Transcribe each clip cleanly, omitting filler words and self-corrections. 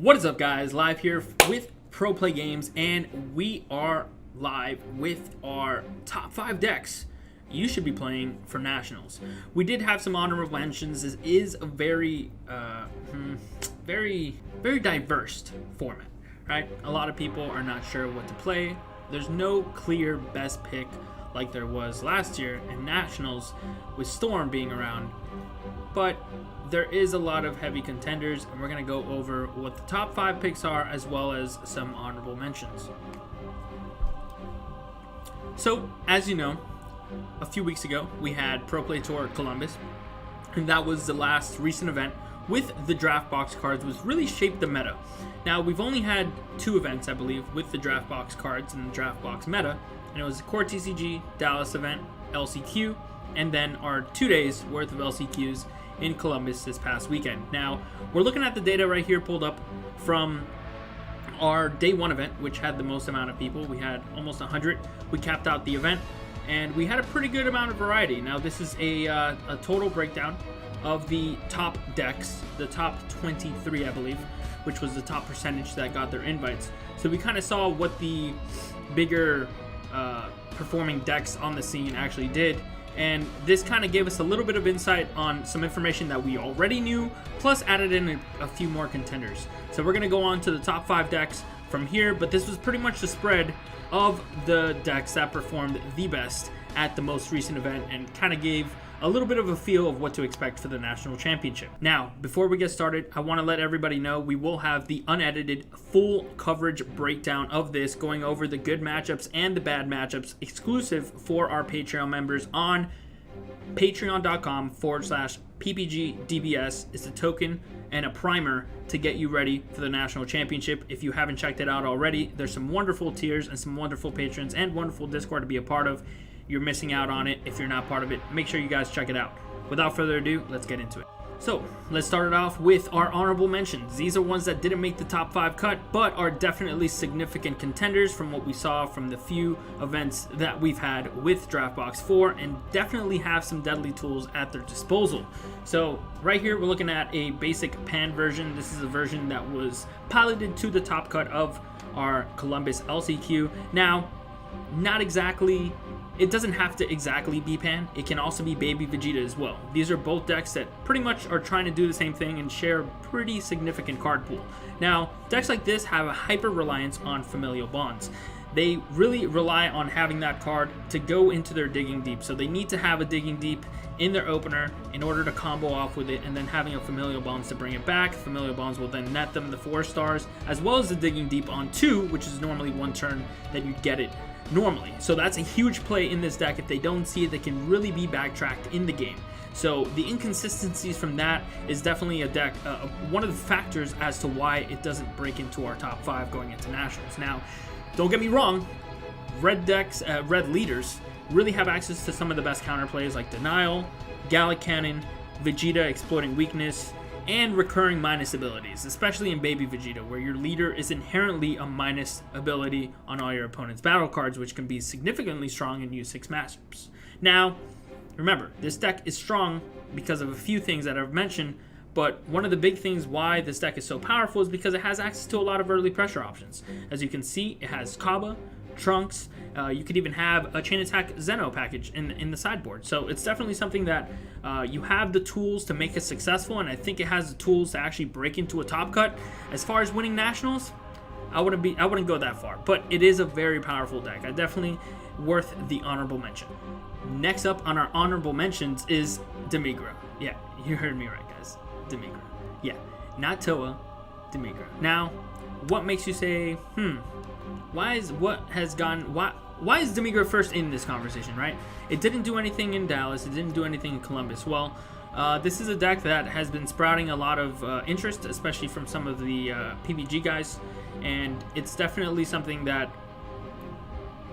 What is up, guys? Live here with Pro Play Games, and we are live with our top 5 decks you should be playing for Nationals. We did have some honorable mentions. This is a very diverse format, right? A lot of people are not sure what to play. There's no clear best pick like there was last year in Nationals with Storm being around, but there is a lot of heavy contenders, and we're going to go over what the top 5 picks are as well as some honorable mentions. So, as you know, a few weeks ago we had Pro Play Tour Columbus, and that was the last recent event with the draft box cards, was really shaped the meta. Now, we've only had 2 events, I believe, with the draft box cards and the draft box meta, and it was the Core TCG, Dallas event, LCQ, and then our 2 days worth of LCQs in Columbus this past weekend. Now, we're looking at the data right here pulled up from our day 1 event, which had the most amount of people. We had almost 100. We capped out the event, and we had a pretty good amount of variety. Now, this is a total breakdown of the top decks, the top 23, I believe, which was the top percentage that got their invites. So we kind of saw what the bigger performing decks on the scene actually did, and this kind of gave us a little bit of insight on some information that we already knew, plus added in a few more contenders. So we're going to go on to the top 5 decks from here, but this was pretty much the spread of the decks that performed the best at the most recent event, and kind of gave a little bit of a feel of what to expect for the National Championship. Now, before we get started, I want to let everybody know we will have the unedited full coverage breakdown of this, going over the good matchups and the bad matchups, exclusive for our Patreon members on patreon.com/PPGDBS. It's a token and a primer to get you ready for the National Championship. If you haven't checked it out already, there's some wonderful tiers and some wonderful patrons and wonderful Discord to be a part of. You're missing out on it if you're not part of it. Make sure you guys check it out. Without further ado, let's get into it. So, let's start it off with our honorable mentions. These are ones that didn't make the top 5 cut, but are definitely significant contenders from what we saw from the few events that we've had with Draftbox 4, and definitely have some deadly tools at their disposal. So, right here we're looking at a basic pan version. This is a version that was piloted to the top cut of our Columbus LCQ. Now, not exactly, it doesn't have to exactly be pan. It can also be Baby Vegeta as well. These are both decks that pretty much are trying to do the same thing and share a pretty significant card pool. Now, decks like this have a hyper reliance on familial bonds. They really rely on having that card to go into their digging deep. So they need to have a digging deep in their opener in order to combo off with it, and then having a familial bonds to bring it back. Familial bonds will then net them the 4 stars, as well as the digging deep on 2, which is normally 1 turn that you get it normally. So that's a huge play in this deck. If they don't see it, they can really be backtracked in the game. So the inconsistencies from that is definitely a deck, one of the factors as to why it doesn't break into our top 5 going into Nationals. Now, don't get me wrong, red decks, red leaders really have access to some of the best counterplays like Denial, Gallic Cannon, Vegeta exploiting weakness, and recurring minus abilities, especially in Baby Vegeta, where your leader is inherently a minus ability on all your opponent's battle cards, which can be significantly strong in U6 matchups. Now, remember, this deck is strong because of a few things that I've mentioned, but one of the big things why this deck is so powerful is because it has access to a lot of early pressure options. As you can see, it has Cabo, Trunks, you could even have a Chain Attack Zeno package in the sideboard. So it's definitely something that you have the tools to make it successful, and I think it has the tools to actually break into a top cut. As far as winning Nationals, I wouldn't go that far, but it is a very powerful deck. Definitely worth the honorable mention. Next up on our honorable mentions is Dimitra. Yeah, you heard me right, guys. Dimitra. Yeah, not Toa, Dimitra. Now, what makes you say, why is Dimitra first in this conversation, right? It didn't do anything in Dallas. It didn't do anything in Columbus. Well, this is a deck that has been sprouting a lot of interest, especially from some of the PBG guys, and it's definitely something that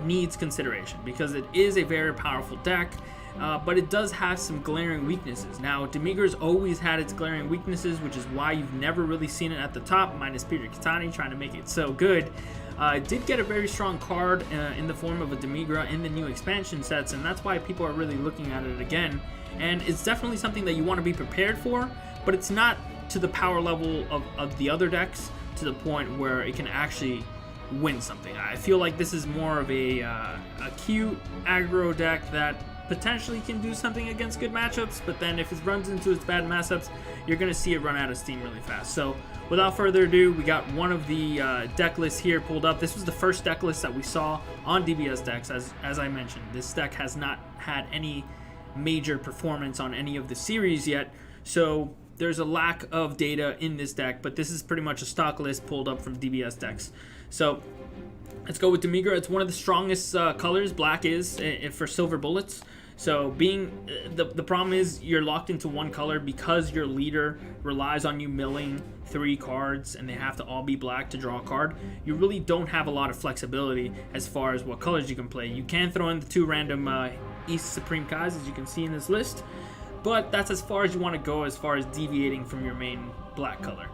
needs consideration because it is a very powerful deck. But it does have some glaring weaknesses. Now, Demigra's always had its glaring weaknesses, which is why you've never really seen it at the top, minus Peter Kitani trying to make it so good. It did get a very strong card in the form of a Demigra in the new expansion sets, and that's why people are really looking at it again. And it's definitely something that you want to be prepared for, but it's not to the power level of the other decks to the point where it can actually win something. I feel like this is more of a cute aggro deck that potentially can do something against good matchups, but then if it runs into its bad matchups, you're going to see it run out of steam really fast. So without further ado, we got one of the deck lists here pulled up. This was the first deck list that we saw on DBS decks. As I mentioned, this deck has not had any major performance on any of the series yet, so there's a lack of data in this deck, but this is pretty much a stock list pulled up from DBS decks. So let's go with Dimitra. It's one of the strongest colors, black is, for silver bullets. So being the problem is you're locked into one color because your leader relies on you milling 3 cards and they have to all be black to draw a card. You really don't have a lot of flexibility as far as what colors you can play. You can throw in the 2 random East Supreme Kais, as you can see in this list, but that's as far as you want to go as far as deviating from your main black color.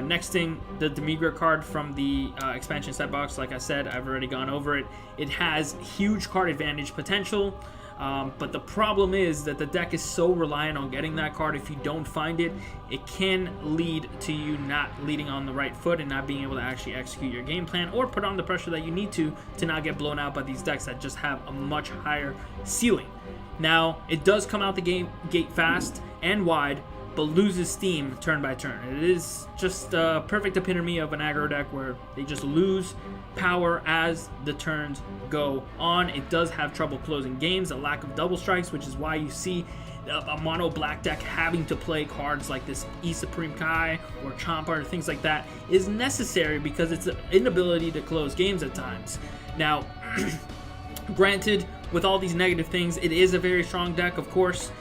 Next thing, the Dimitra card from the expansion set box. Like I said, I've already gone over it. It has huge card advantage potential, but the problem is that the deck is so reliant on getting that card. If you don't find it, it can lead to you not leading on the right foot and not being able to actually execute your game plan or put on the pressure that you need to not get blown out by these decks that just have a much higher ceiling. Now, it does come out the gate fast and wide, but loses steam turn by turn. It is just a perfect epitome of an aggro deck where they just lose power as the turns go on. It does have trouble closing games, a lack of double strikes, which is why you see a mono black deck having to play cards like this E Supreme Kai or Champa or things like that is necessary because it's an inability to close games at times. Now, granted, with all these negative things, it is a very strong deck, of course.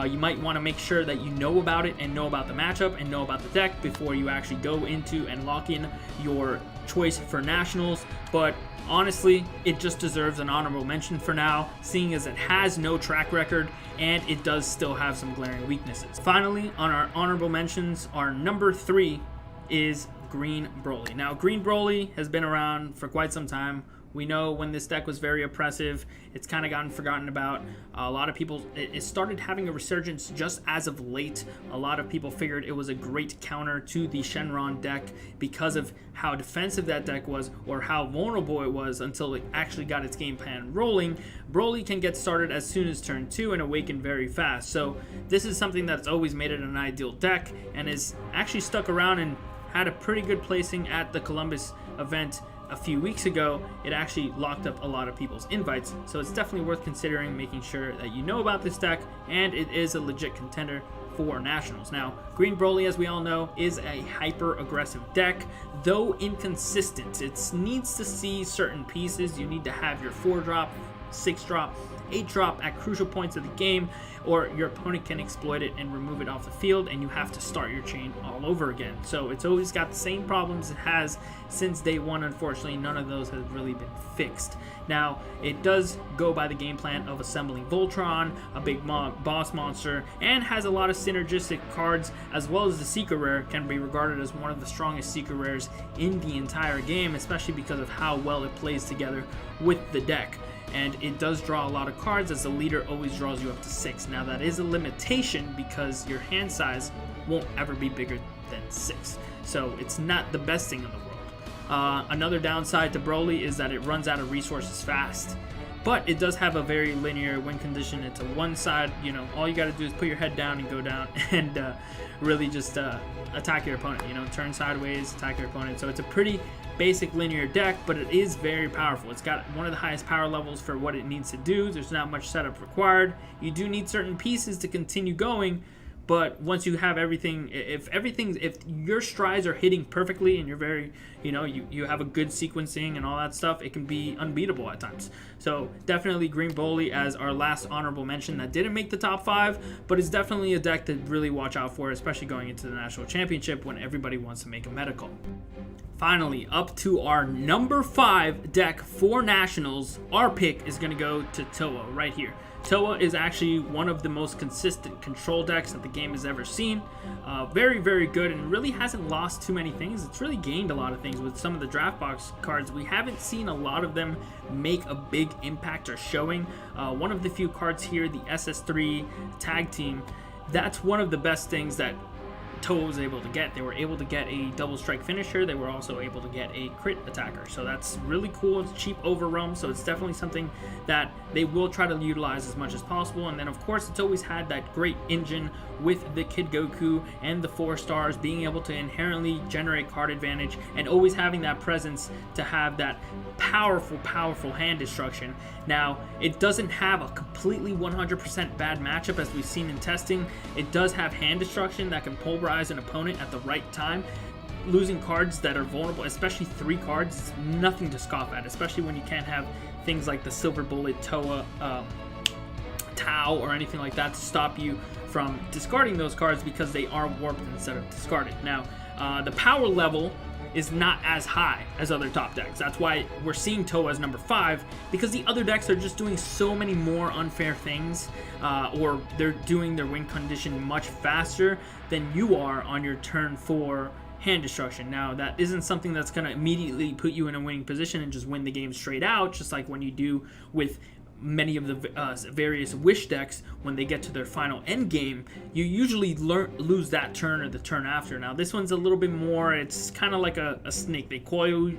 You might want to make sure that you know about it and know about the matchup and know about the deck before you actually go into and lock in your choice for nationals. But honestly, it just deserves an honorable mention for now, seeing as it has no track record and it does still have some glaring weaknesses. Finally, on our honorable mentions, our number 3 is Green Broly. Now, Green Broly has been around for quite some time. We know when this deck was very oppressive, it's kind of gotten forgotten about. A lot of people, it started having a resurgence just as of late. A lot of people figured it was a great counter to the Shenron deck because of how defensive that deck was or how vulnerable it was until it actually got its game plan rolling. Broly can get started as soon as turn 2 and awaken very fast. So this is something that's always made it an ideal deck and is actually stuck around and had a pretty good placing at the Columbus event a few weeks ago. It actually locked up a lot of people's invites, so it's definitely worth considering making sure that you know about this deck, and it is a legit contender for nationals. Now, Green Broly, as we all know, is a hyper aggressive deck, though inconsistent. It needs to see certain pieces. You need to have your 4-drop, 6-drop, 8-drop at crucial points of the game, or your opponent can exploit it and remove it off the field, and you have to start your chain all over again. So it's always got the same problems it has since day one. Unfortunately, none of those have really been fixed. Now, it does go by the game plan of assembling Voltron, a big boss monster, and has a lot of synergistic cards, as well as the Secret Rare can be regarded as one of the strongest Secret Rares in the entire game, especially because of how well it plays together with the deck. And it does draw a lot of cards, as the leader always draws you up to 6. Now, that is a limitation because your hand size won't ever be bigger than 6. So it's not the best thing in the world. Another downside to Broly is that it runs out of resources fast. But it does have a very linear win condition. It's a one side, all you got to do is put your head down and go down and really just attack your opponent. Turn sideways, attack your opponent. So it's a pretty basic linear deck, but it is very powerful. It's got one of the highest power levels for what it needs to do. There's not much setup required. You do need certain pieces to continue going, but once you have everything, if your strides are hitting perfectly and you're very, you have a good sequencing and all that stuff, it can be unbeatable at times. So definitely Green Broly as our last honorable mention that didn't make the top 5, but it's definitely a deck to really watch out for, especially going into the national championship when everybody wants to make a medical. Finally, up to our number 5 deck for nationals, our pick is going to go to Toa right here. Toa is actually one of the most consistent control decks that the game has ever seen. Very, very good, and really hasn't lost too many things. It's really gained a lot of things with some of the draft box cards. We haven't seen a lot of them make a big impact or showing. One of the few cards here, the SS3 tag team, that's one of the best things that Toa was able to get. They were able to get a double strike finisher. They were also able to get a crit attacker. So that's really cool. It's cheap overwhelm, so it's definitely something that they will try to utilize as much as possible. And then of course it's always had that great engine with the Kid Goku and the 4 stars, being able to inherently generate card advantage and always having that presence to have that powerful hand destruction. Now, it doesn't have a completely 100% bad matchup as we've seen in testing. It does have hand destruction that can pulverize an opponent at the right time. Losing cards that are vulnerable, especially 3 cards, is nothing to scoff at, especially when you can't have things like the Silver Bullet, Toa, Tau, or anything like that to stop you from discarding those cards because they are warped instead of discarded. Now, the power level is not as high as other top decks. That's why we're seeing Toa as number 5, because the other decks are just doing so many more unfair things, or they're doing their win condition much faster than you are on your turn 4 hand destruction. Now, that isn't something that's going to immediately put you in a winning position and just win the game straight out, just like when you do with many of the various Wish decks. When they get to their final end game, you usually lose that turn or the turn after. Now, this one's a little bit more, it's kind of like a snake. They coil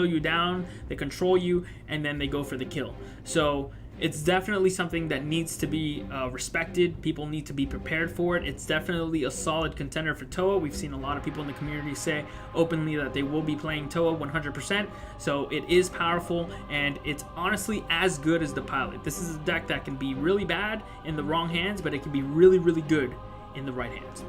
you down, they control you, and then they go for the kill. So it's definitely something that needs to be respected. People need to be prepared for it. It's definitely a solid contender for Toa. We've seen a lot of people in the community say openly that they will be playing Toa 100%. So it is powerful, and it's honestly as good as the Pilot. This is a deck that can be really bad in the wrong hands, but it can be really, really good in the right hands.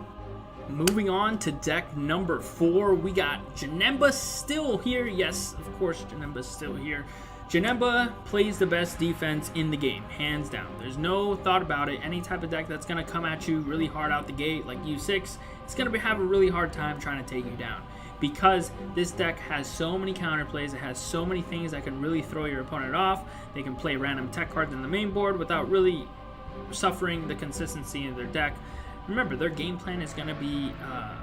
Moving on to deck number 4, we got Ginetta still here. Yes, of course, Ginetta still here. Ginetta plays the best defense in the game, hands down. There's no thought about it. Any type of deck that's going to come at you really hard out the gate, like U6, it's going to have a really hard time trying to take you down. Because this deck has so many counterplays, it has so many things that can really throw your opponent off. They can play random tech cards in the main board without really suffering the consistency in their deck. Remember, their game plan is going to be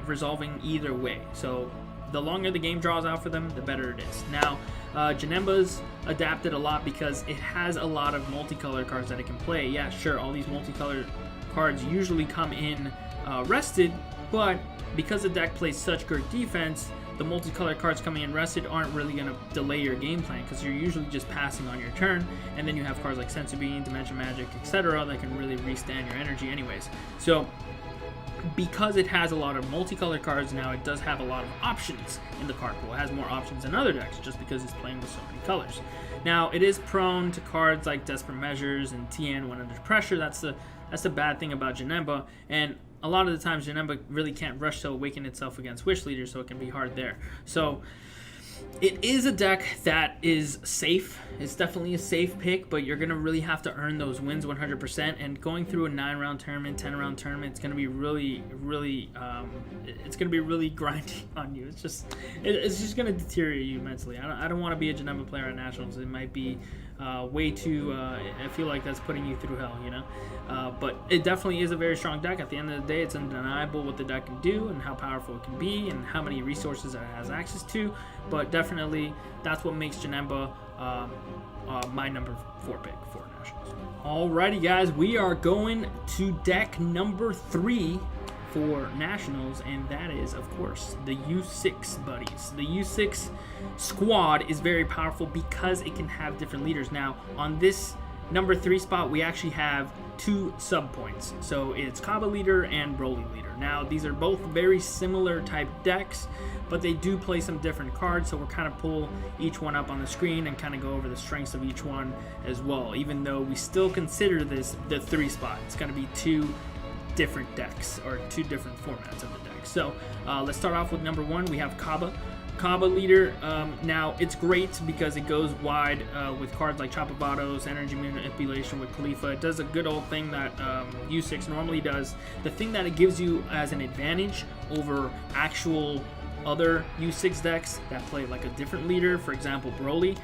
resolving either way. So the longer the game draws out for them, the better it is. Now, Ginetta's adapted a lot because it has a lot of multicolor cards that it can play. Yeah, sure, all these multicolor cards usually come in rested, but because the deck plays such good defense, the multicolor cards coming in rested aren't really going to delay your game plan, because you're usually just passing on your turn, and then you have cards like Senzu Bean, Dimension Magic, etc. that can really restand your energy anyways. So because it has a lot of multicolored cards now, it does have a lot of options in the card pool. It has more options than other decks just because it's playing with so many colors. Now, it is prone to cards like Desperate Measures and TN when under pressure. That's the bad thing about Ginetta, and a lot of the times Ginetta really can't rush to awaken itself against Wish Leader, so it can be hard there. So it is a deck that is safe. It's definitely a safe pick, but you're going to really have to earn those wins 100%. And going through a 9-round tournament, 10-round tournament, it's going to be really grinding on you. It's just going to deteriorate you mentally. I don't want to be a Ginetta player at Nationals. It might be way too, I feel like that's putting you through hell, you know? But it definitely is a very strong deck. At the end of the day, it's undeniable what the deck can do and how powerful it can be and how many resources it has access to. But definitely, that's what makes Ginetta my number 4 pick for Nationals. Alrighty, guys, we are going to deck number 3 for Nationals, and that is, of course, the U6 buddies. The U6 squad is very powerful because it can have different leaders. Now, on this number 3 spot, we actually have 2 sub points. So it's Cabo leader and Roli leader. Now, these are both very similar type decks, but they do play some different cards, so we'll kind of pull each one up on the screen and kind of go over the strengths of each one as well, even though we still consider this the 3 spot. It's going to be 2 different decks, or 2 different formats of the deck. So let's start off with number 1. We have Cabo leader. Now, it's great because it goes wide with cards like Chapovados, Energy Manipulation with Khalifa. It does a good old thing that U6 normally does. The thing that it gives you as an advantage over actual other U6 decks that play like a different leader, for example, Broly,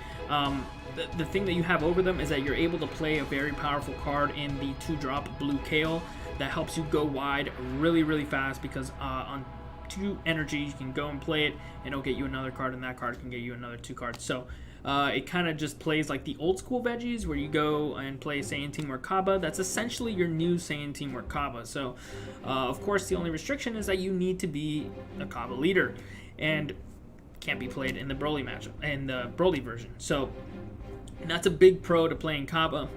the thing that you have over them is that you're able to play a very powerful card in the 2-drop Blue Kale that helps you go wide really, really fast, because on 2 energy you can go and play it and it'll get you another card, and that card can get you another 2 cards. So It kind of just plays like the old school veggies where you go and play Saiyan Teamwork Kaba. That's essentially your new Saiyan Teamwork Kaba. So, of course, the only restriction is that you need to be a Kaba leader and can't be played in the Broly matchup, in the Broly version. So, that's a big pro to playing Kaba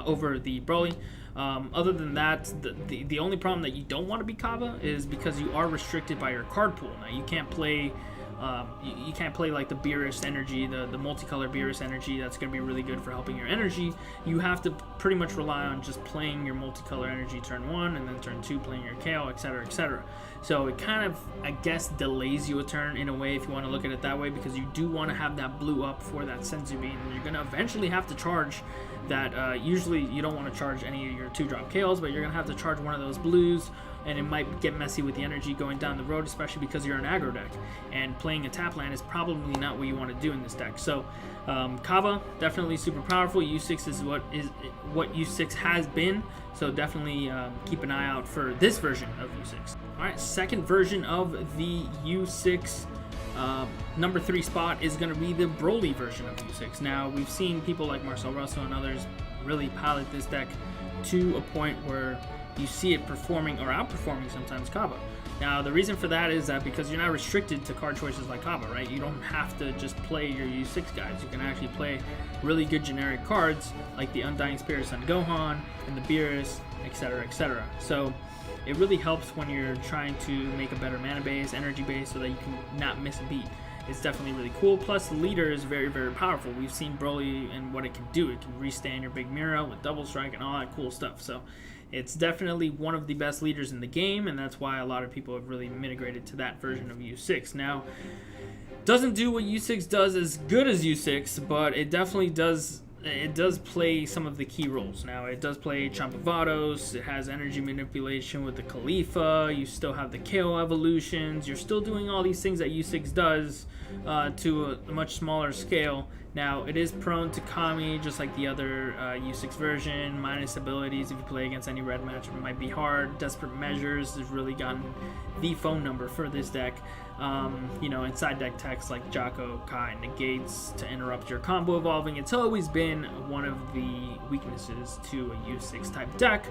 over the Broly. Other than that, the only problem that you don't want to be Kaba is because you are restricted by your card pool. Now, you can't play you can't play like the Beerus energy, the multicolor Beerus energy. That's going to be really good for helping your energy. You have to pretty much rely on just playing your multicolor energy turn 1, and then turn 2 playing your KO, etc, etc. So it kind of, I guess, delays you a turn in a way if you want to look at it that way, because you do want to have that blue up for that Senzu Bean, and you're going to eventually have to charge that. Usually you don't want to charge any of your 2-drop KOs, but you're going to have to charge one of those blues, and it might get messy with the energy going down the road, especially because you're an aggro deck, and playing a tap land is probably not what you want to do in this deck. So Kaba, definitely super powerful. U6 is what U6 has been, so definitely keep an eye out for this version of U6. Alright, second version of the U6 number 3 spot is going to be the Broly version of U6. Now, we've seen people like Marcel Russell and others really pilot this deck to a point where you see it performing or outperforming sometimes Kaba. Now, the reason for that is that because you're not restricted to card choices like Kaba, right? You don't have to just play your U6 guys. You can actually play really good generic cards like the Undying Spirit Son Gohan and the Beerus, etc, etc. So it really helps when you're trying to make a better mana base, energy base, so that you can not miss a beat. It's definitely really cool. Plus, the leader is very, very powerful. We've seen Broly and what it can do. It can restand your big Mira with double strike and all that cool stuff. So it's definitely one of the best leaders in the game, and that's why a lot of people have really migrated to that version of U6. Now, doesn't do what U6 does as good as U6, but it definitely does. It does play some of the key roles. Now, it does play Champavados, it has energy manipulation with the Khalifa, you still have the KO evolutions, you're still doing all these things that U6 does to a much smaller scale. Now, it is prone to Kami, just like the other U6 version, minus abilities. If you play against any red matchup, it might be hard. Desperate Measures has really gotten the phone number for this deck. You know, inside deck text like Jocko, Kai, negates to interrupt your combo evolving. It's always been one of the weaknesses to a U6 type deck,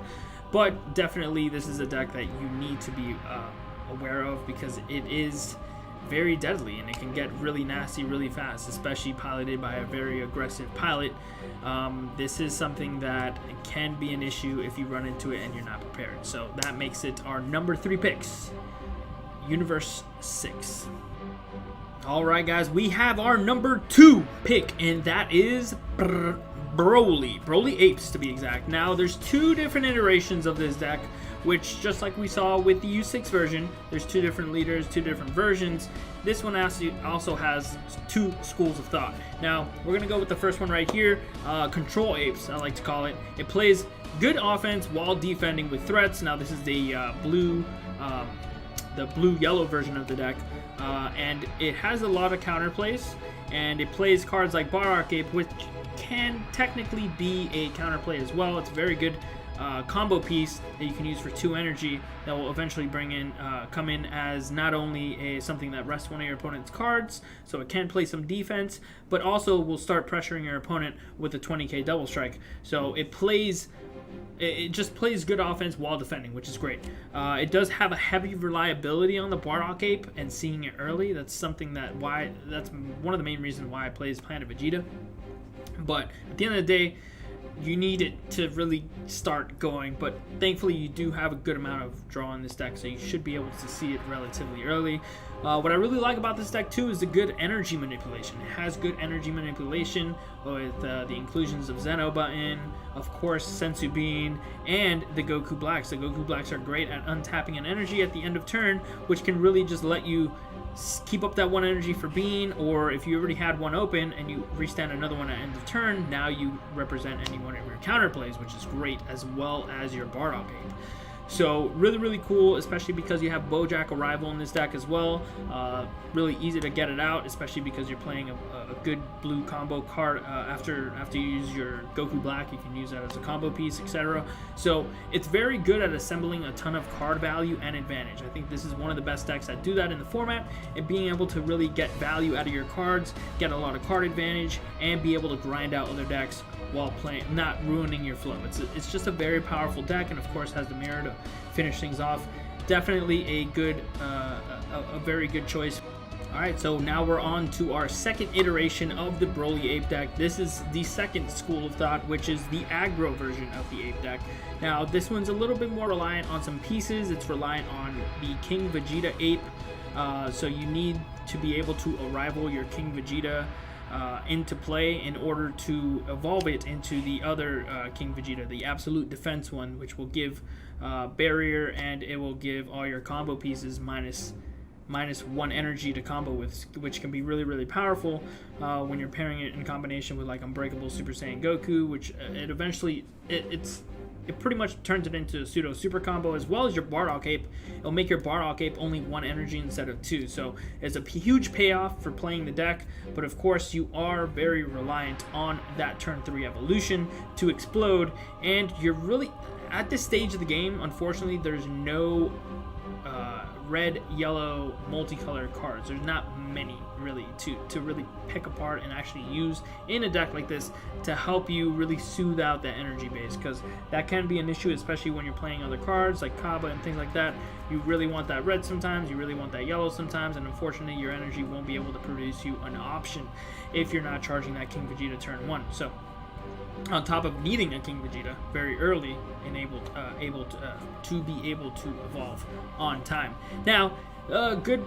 but definitely this is a deck that you need to be aware of, because it is very deadly and it can get really nasty really fast, especially piloted by a very aggressive pilot. This is something that can be an issue if you run into it and you're not prepared. So that makes it our number 3 picks. Universe 6. Alright guys, we have our number 2 pick, and that is Broly Apes to be exact. Now there's 2 different iterations of this deck, which just like we saw with the U6 version, there's 2 different leaders, 2 different versions. This one also has 2 schools of thought. Now we're gonna go with the first one right here, Control Apes, I like to call it. It plays good offense while defending with threats. Now this is the blue-yellow version of the deck, and it has a lot of counterplays, and it plays cards like Bardock Ape, which can technically be a counterplay as well. It's a very good combo piece that you can use for 2 energy that will eventually come in as not only something that rests one of your opponent's cards, so it can play some defense, but also will start pressuring your opponent with a 20k double strike. So it just plays good offense while defending, which is great. It does have a heavy reliability on the Bardock Ape, and seeing it early, that's one of the main reasons why I play as Planet Vegeta. But at the end of the day, you need it to really start going, but thankfully you do have a good amount of draw in this deck, so you should be able to see it relatively early. What I really like about this deck too is the good energy manipulation. It has good energy manipulation with the inclusions of Zeno button, of course Senzu Bean, and the Goku Blacks. The Goku Blacks are great at untapping an energy at the end of turn, which can really just let you keep up that 1 energy for Bean, or if you already had 1 open and you restand another one at end of turn, now you represent any one of your counterplays, which is great, as well as your Bardock Ape. So really cool, especially because you have Bojack Arrival in this deck as well. Really easy to get it out, especially because you're playing a good blue combo card. After you use your Goku Black, you can use that as a combo piece, etc. So it's very good at assembling a ton of card value and advantage. I think this is one of the best decks that do that in the format, and being able to really get value out of your cards, get a lot of card advantage, and be able to grind out other decks while playing, not ruining your flow. It's just a very powerful deck, and of course has the mirror to finish things off. Definitely a good, a very good choice. All right, so now we're on to our second iteration of the Broly Ape deck. This is the second school of thought, which is the aggro version of the Ape deck. Now, this one's a little bit more reliant on some pieces. It's reliant on the King Vegeta Ape. So you need to be able to arrival your King Vegeta into play in order to evolve it into the other King Vegeta, the Absolute Defense one, which will give barrier, and it will give all your combo pieces minus 1 energy to combo with, which can be really powerful when you're pairing it in combination with like Unbreakable Super Saiyan Goku, which it pretty much turns it into a pseudo super combo, as well as your Bardock Ape. It'll make your Bardock Ape only 1 energy instead of 2. So it's a huge payoff for playing the deck, but of course you are very reliant on that turn 3 evolution to explode, and you're really, at this stage of the game, unfortunately, there's no red, yellow, multicolored cards. There's not many really to really pick apart and actually use in a deck like this to help you really soothe out that energy base, because that can be an issue, especially when you're playing other cards like Cabo and things like that. You really want that red sometimes, you really want that yellow sometimes, and unfortunately your energy won't be able to produce you an option if you're not charging that King Vegeta turn 1. So on top of needing a King Vegeta very early and able to be able to evolve on time. Now, a good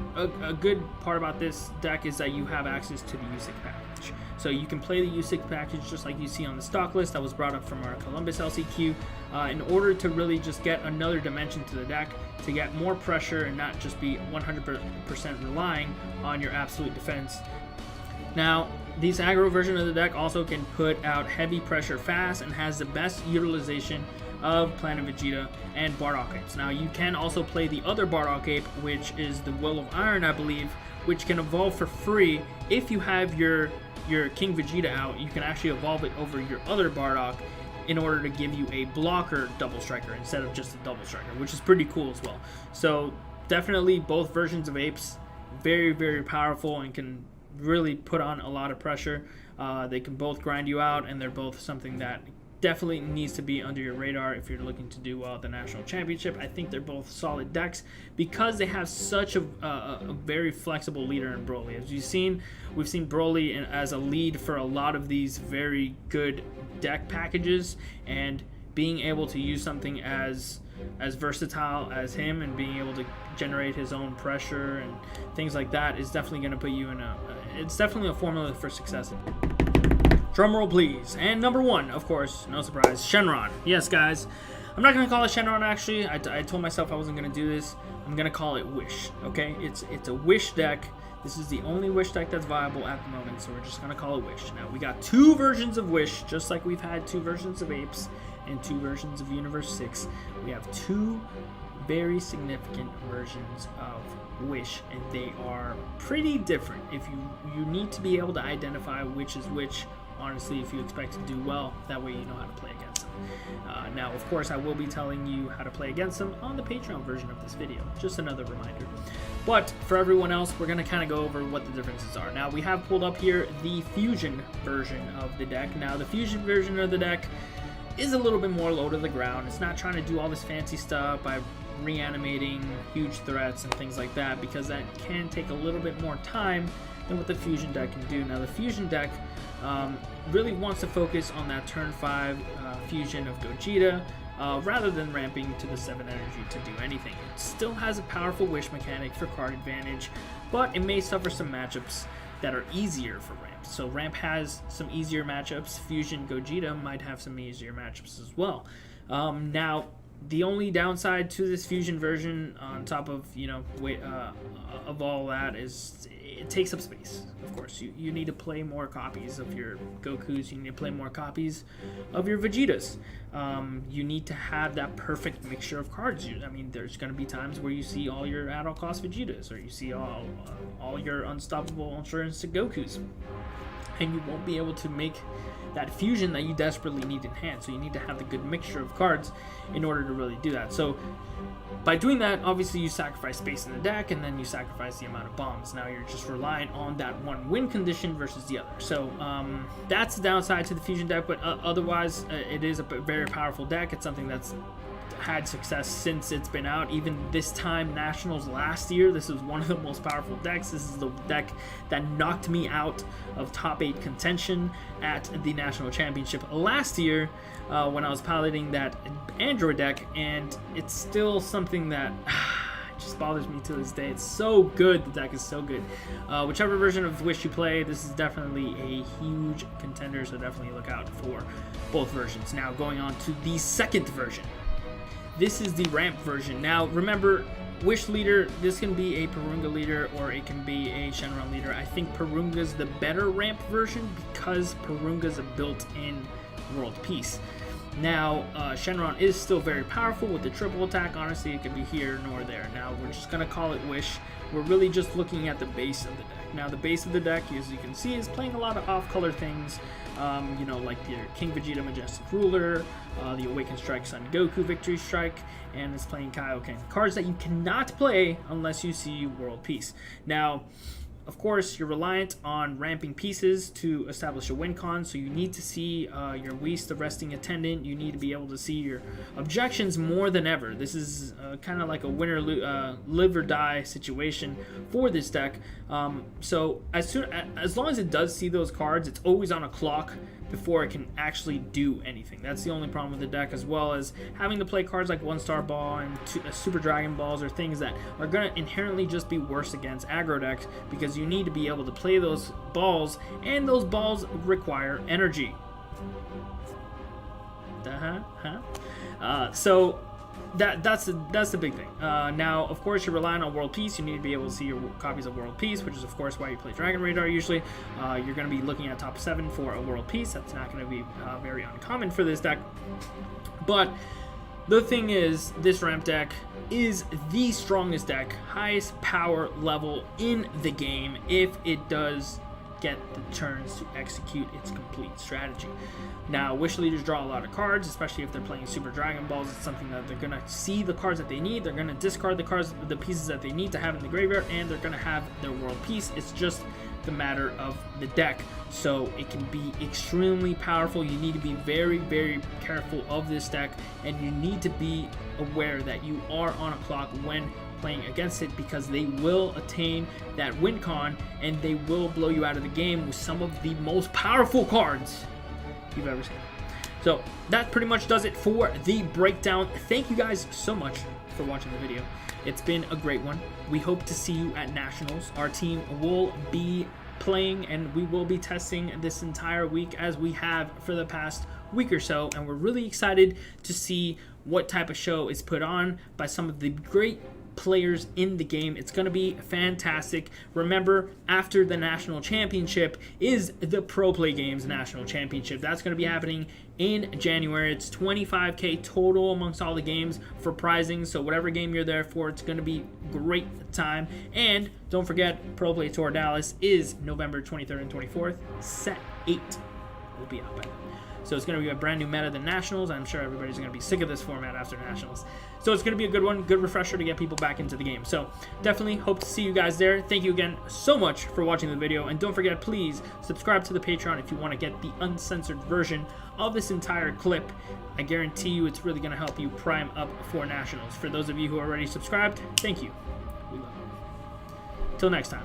part about this deck is that you have access to the USIC package. So you can play the USIC package just like you see on the stock list that was brought up from our Columbus LCQ in order to really just get another dimension to the deck, to get more pressure and not just be 100% relying on your absolute defense. Now, this aggro version of the deck also can put out heavy pressure fast and has the best utilization of Planet Vegeta and Bardock Apes. Now, you can also play the other Bardock Ape, which is the Will of Iron, I believe, which can evolve for free. If you have your King Vegeta out, you can actually evolve it over your other Bardock in order to give you a blocker double striker instead of just a double striker, which is pretty cool as well. So definitely both versions of Apes, very powerful and can really put on a lot of pressure. They can both grind you out, and they're both something that definitely needs to be under your radar if you're looking to do well at the national championship. I think they're both solid decks because they have such a very flexible leader in Broly. As you've seen, we've seen Broly as a lead for a lot of these very good deck packages, and being able to use something as versatile as him and being able to generate his own pressure and things like that is definitely going to put you in it's definitely a formula for success. Drum roll please. And number 1, of course, no surprise, Shenron. Yes guys, I'm not going to call it Shenron actually. I told myself I wasn't going to do this. I'm going to call it Wish, okay? It's a Wish deck. This is the only Wish deck that's viable at the moment, so we're just going to call it Wish. Now, we got 2 versions of Wish, just like we've had 2 versions of Apes and 2 versions of Universe 6. We have 2 very significant versions of Wish, and they are pretty different. If you need to be able to identify which is which, honestly, if you expect to do well, that way you know how to play against them. Now, of course, I will be telling you how to play against them on the Patreon version of this video. Just another reminder. But for everyone else, we're going to kind of go over what the differences are. Now, we have pulled up here the Fusion version of the deck. Now, the Fusion version of the deck is a little bit more low to the ground. It's not trying to do all this fancy stuff by reanimating huge threats and things like that, because that can take a little bit more time than what the Fusion deck can do. Now, the Fusion deck really wants to focus on that turn 5 fusion of Gogeta rather than ramping to the 7 energy to do anything. It still has a powerful Wish mechanic for card advantage, but it may suffer some matchups that are easier for Ramp. So Ramp has some easier matchups. Fusion Gogeta might have some easier matchups as well. Now, The only downside to this fusion version, on top of, you know, of all that, is it takes up space. Of course, you need to play more copies of your Gokus. You need to play more copies of your Vegetas. You need to have that perfect mixture of cards. I mean, there's going to be times where you see all your at all cost Vegetas, or you see all your unstoppable Ultra Instinct Gokus, and you won't be able to make that fusion that you desperately need in hand. So you need to have the good mixture of cards in order to really do that. So by doing that, obviously you sacrifice space in the deck, and then you sacrifice the amount of bombs. Now you're just relying on that one win condition versus the other. So that's the downside to the fusion deck, but otherwise it is a very powerful deck. It's something that's had success since it's been out. Even this time Nationals last year, this was one of the most powerful decks. This is the deck that knocked me out of top 8 contention at the National Championship last year when I was piloting that Android deck, and it's still something that just bothers me to this day. It's so good. The deck is so good. Whichever version of Wish you play, this is definitely a huge contender, so definitely look out for both versions. Now going on to the second version. This is the ramp version. Now remember, Wish leader, this can be a Purunga leader or it can be a Shenron leader. I think Purunga's the better ramp version because Purunga's a built-in world peace. Now, Shenron is still very powerful with the triple attack. Honestly, it could be here nor there. Now, we're just going to call it Wish. We're really just looking at the base of the deck. Now, the base of the deck, as you can see, is playing a lot of off-color things. You know, like the King Vegeta Majestic Ruler, the Awakened Strike Son Goku Victory Strike, and it's playing Kaioken. Cards that you cannot play unless you see World Peace. Now, of course, you're reliant on ramping pieces to establish a win con, so you need to see your Whis, the Resting Attendant. You need to be able to see your objections more than ever. This is kind of like a win or live or die situation for this deck. So as long as it does see those cards, it's always on a clock before it can actually do anything. That's the only problem with the deck, as well as having to play cards like 1-Star Ball and Super Dragon Balls, or things that are going to inherently just be worse against aggro decks, because you need to be able to play those balls, and those balls require energy. So that's the big thing. Now, of course, you're relying on World Peace. You need to be able to see your copies of World Peace, which is, of course, why you play Dragon Radar usually. You're going to be looking at top 7 for a World Peace. That's not going to be very uncommon for this deck. But the thing is, this ramp deck is the strongest deck, highest power level in the game, if it does get the turns to execute its complete strategy. Now, Wish leaders draw a lot of cards, especially if they're playing Super Dragon Balls. It's something that they're going to see the cards that they need. They're going to discard the cards, the pieces that they need to have in the graveyard, and they're going to have their World Peace. It's just the matter of the deck. So it can be extremely powerful. You need to be very, very careful of this deck, and you need to be aware that you are on a clock when playing against it, because they will attain that win con and they will blow you out of the game with some of the most powerful cards you've ever seen. So that pretty much does it for the breakdown. Thank you guys so much for watching the video. It's been a great one. We hope to see you at Nationals. Our team will be playing and we will be testing this entire week, as we have for the past week or so, and we're really excited to see what type of show is put on by some of the great players in the game. It's going to be fantastic. Remember, after the National Championship is the Pro Play Games National Championship. That's going to be happening in January. It's $25K total amongst all the games for prizing, so whatever game you're there for, it's going to be great time. And don't forget, Pro Play Tour Dallas is November 23rd and 24th. Set 8 will be out by then. So it's going to be a brand new meta than Nationals. I'm sure everybody's going to be sick of this format after Nationals. So it's going to be a good one, good refresher to get people back into the game. So definitely hope to see you guys there. Thank you again so much for watching the video. And don't forget, please subscribe to the Patreon if you want to get the uncensored version of this entire clip. I guarantee you it's really going to help you prime up for Nationals. For those of you who are already subscribed, thank you. We love you. Till next time.